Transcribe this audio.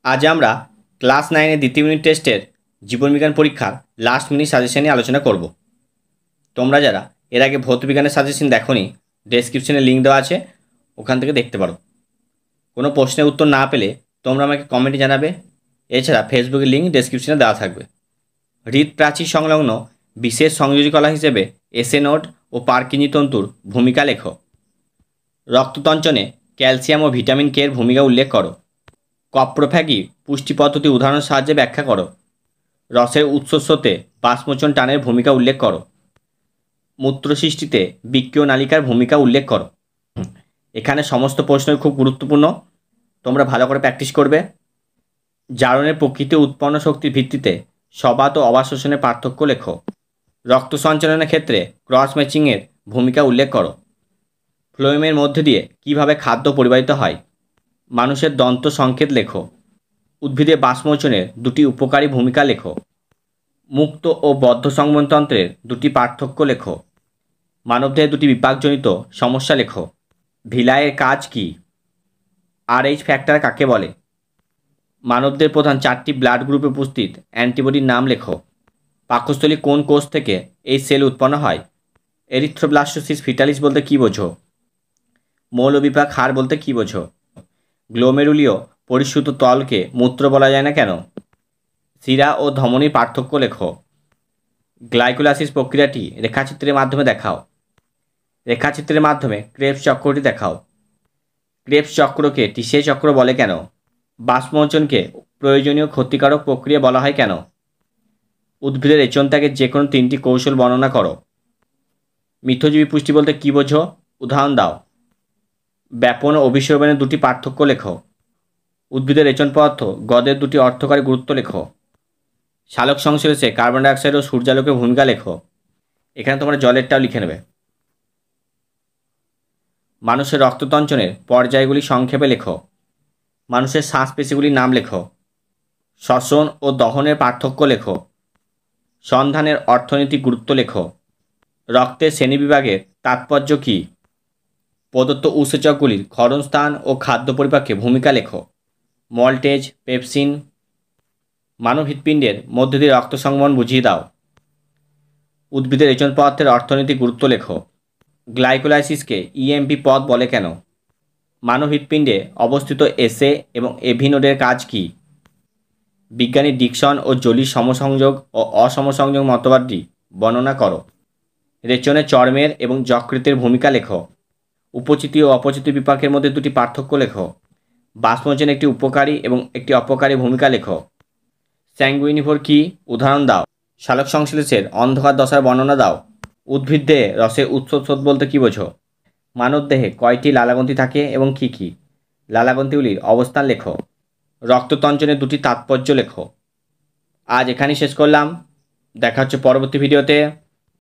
আজ আমরা ক্লাস 9 দ্বিতীয় ইউনিট টেস্টের জীবনবিজ্ঞান পরীক্ষার লাস্ট মিনিট সাজেশন নিয়ে আলোচনা করব। তোমরা যারা এর আগে ভৌতবিজ্ঞানের সাজেশন দেখোনি, ডেসক্রিপশনে লিঙ্ক দেওয়া আছে, ওখান থেকে দেখতে পারো। কোনো প্রশ্নের উত্তর না পেলে তোমরা আমাকে কমেন্টে জানাবে। এছাড়া ফেসবুকের লিঙ্ক ডেসক্রিপশনে দেওয়া থাকবে। হৃদপ্রাচীর সংলগ্ন বিশেষ সংযোজী কলা হিসেবে এসএ নোড ও পারকিঞ্জি তন্তুর ভূমিকা লেখো। রক্ততঞ্চনে ক্যালসিয়াম ও ভিটামিন কে এর ভূমিকা উল্লেখ করো। কপ্রোফ্যাগি পুষ্টি পদ্ধতি উদাহরণের সাহায্যে ব্যাখ্যা করো। রসের উৎসস্বতে বাষ্পমোচন টানের ভূমিকা উল্লেখ করো। মূত্র সৃষ্টিতে বৃক্কীয় নালিকার ভূমিকা উল্লেখ করো। এখানে সমস্ত প্রশ্নই খুব গুরুত্বপূর্ণ, তোমরা ভালো করে প্র্যাকটিস করবে। জারণের প্রকৃতি উৎপন্ন শক্তির ভিত্তিতে সবাত ও অবাত শোষণের পার্থক্য লেখো। রক্ত সঞ্চালনের ক্ষেত্রে ক্রস ম্যাচিংয়ের ভূমিকা উল্লেখ করো। ফ্লোয়েমের মধ্যে দিয়ে কিভাবে খাদ্য পরিবাহিত হয়। মানুষের দন্ত সংকেত লেখো। উদ্ভিদে বাষ্পমোচনের দুটি উপকারী ভূমিকা লেখো। মুক্ত ও বদ্ধ সংবহনতন্ত্রের দুটি পার্থক্য লেখো। মানবদেহের দুটি বিপাকজনিত সমস্যা লেখো। ভিলাইয়ের কাজ কী? RH ফ্যাক্টর কাকে বলে? মানবদের প্রধান 4টি ব্লাড গ্রুপে উপস্থিত অ্যান্টিবডির নাম লেখো। পাকস্থলী কোন কোষ থেকে এই সেল উৎপন্ন হয়? এরিথ্রোব্লাস্টোসিস ফিটালিস বলতে কী বোঝো? মৌলবিপাক হার বলতে কী বোঝো? গ্লোমেরুলীয় পরিশ্রুত তলকে মূত্র বলা যায় না কেন? শিরা ও ধমনীর পার্থক্য লেখো। গ্লাইকোলাইসিস প্রক্রিয়াটি রেখাচিত্রের মাধ্যমে দেখাও। রেখাচিত্রের মাধ্যমে ক্রেবস চক্রটি দেখাও। ক্রেবস চক্রকে টিসে চক্র বলে কেন? বাষ্পমোচনকে প্রয়োজনীয় ক্ষতিকারক প্রক্রিয়া বলা হয় কেন? উদ্ভিদের রেচন ত্যাগের যে কোনো 3টি কৌশল বর্ণনা করো। মিথজীবী পুষ্টি বলতে কী বোঝো? উদাহরণ দাও। ব্যাপন ও অভিস্রবণের দুটি পার্থক্য লেখো। উদ্ভিদের রেচন পদার্থ গদের দুটি অর্থকারী গুরুত্ব লেখো। সালোক সংশ্লেষে কার্বন ডাইঅক্সাইড ও সূর্যালোকের ভূমিকা লেখো। এখানে তোমরা জলেরটাও লিখে নেবে। মানুষের রক্ততঞ্চনের পর্যায়গুলি সংক্ষেপে লেখো। মানুষের শ্বাসপেশিগুলির নাম লেখো। শ্বসন ও দহনের পার্থক্য লেখো। সন্ধানের অর্থনৈতিক গুরুত্ব লেখো। রক্তের শ্রেণীবিভাগের তাৎপর্য কী? প্রদত্ত উৎসেচকগুলির ক্ষরণস্থান ও খাদ্য পরিপাকে ভূমিকা লেখো। Maltase, pepsin. মানব হৃৎপিণ্ডের মধ্য দিয়ে রক্ত সংবহন বুঝিয়ে দাও। উদ্ভিদের রেচন পদার্থের অর্থনৈতিক গুরুত্ব লেখো। গ্লাইকোলাইসিসকে EMP পথ বলে কেন? মানব হৃৎপিণ্ডে অবস্থিত এসএ এবং এভি নোডের কাজ কী? বিজ্ঞানী ডিকসন ও জোলির সমসংযোগ ও অসমসংযোগ মতবাদটি বর্ণনা করো। রেচনে চর্মের এবং যকৃতের ভূমিকা লেখো। উপচিতি ও অপচিতি বিপাকের মধ্যে দুটি পার্থক্য লেখো। বাষ্পমোচনে একটি উপকারী এবং একটি অপকারী ভূমিকা লেখো। স্যাঙ্গুইনিভোর কী? উদাহরণ দাও। সালোক সংশ্লেষের অন্ধকার দশার বর্ণনা দাও। উদ্ভিদ দেহে রসের উৎস বলতে কী বোঝো? মানবদেহে কয়টি লালাগ্রন্থি থাকে এবং কী কী? লালাগ্রন্থিগুলির অবস্থান লেখো। রক্ততঞ্চনের দুটি তাৎপর্য লেখো। আজ এখানেই শেষ করলাম। দেখা হচ্ছে পরবর্তী ভিডিওতে।